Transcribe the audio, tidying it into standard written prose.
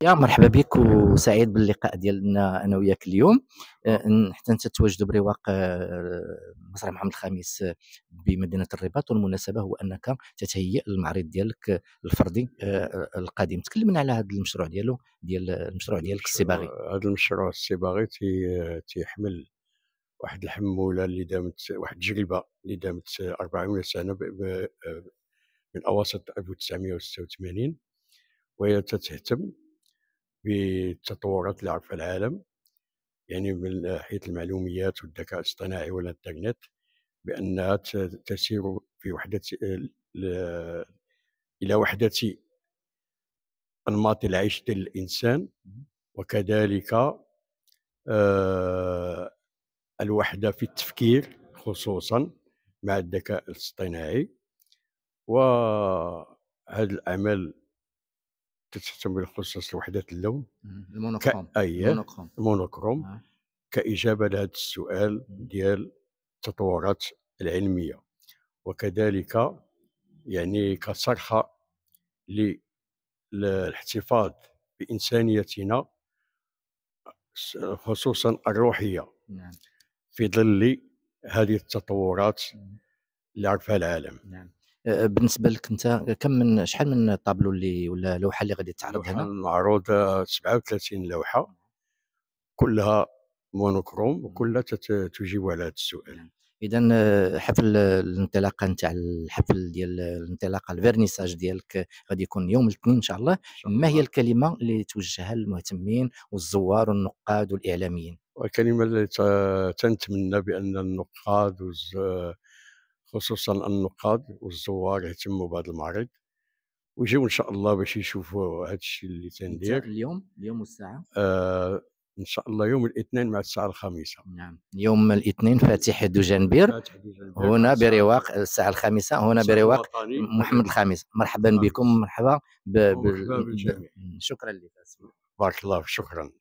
يا مرحبا بك وسعيد باللقاء ديالنا انا وياك اليوم. حتى انت تواجد برواق مسرح محمد الخامس بمدينه الرباط، والمناسبه هو انك تتهيأ المعرض ديالك الفردي القادم. تكلمنا على هذا المشروع ديال المشروع ديالك الصباغي. هذا المشروع الصباغي تيحمل واحد الحمولة اللي دامت، واحد التجربة اللي دامت 40 سنة من أواسط 1986، وهي تهتم بالتطورات اللي عرفها العالم، يعني من ناحية المعلوميات والذكاء الاصطناعي والإنترنت، بأنها تسير في وحدة إلى وحدة أنماط العيش ديال الإنسان، وكذلك الوحدة في التفكير خصوصا مع الذكاء الاصطناعي. وهذا الأعمال تهتم بالخصوص وحدة اللون المونوكروم. المونوكروم. المونوكروم كإجابة لهذا السؤال ديال التطورات العلمية، وكذلك يعني كصرخة للاحتفاظ بإنسانيتنا خصوصا الروحية نعم. في ظل هذه التطورات اللي عرفها العالم. نعم. بالنسبه لك انت، شحال من طابلو اللي ولا لوحه اللي غادي تعرض هنا؟ المعروض 37 لوحة كلها مونوكروم، وكلها تجيب على هذا السؤال. اذا حفل الانطلاقه نتاع الحفل ديال الانطلاقه الفيرنيساج ديالك غادي يكون يوم الاثنين ان شاء الله. ما هي الكلمه اللي توجهها للمهتمين والزوار والنقاد والاعلاميين؟ والكلمة اللي تنتمنى بأن النقاد خصوصا النقاد والزوار يهتموا بهذا المعرض، ويجيو ان شاء الله باش يشوفوا هذا الشيء اللي تندير. اليوم والساعه؟ ان شاء الله يوم الاثنين مع الساعه 5. نعم، يوم الاثنين فاتح دوجنبير هنا برواق الساعه 5 هنا برواق محمد الخامس. مرحبا بكم، مرحبا بالجميع. شكرا لك. بارك الله، شكرا.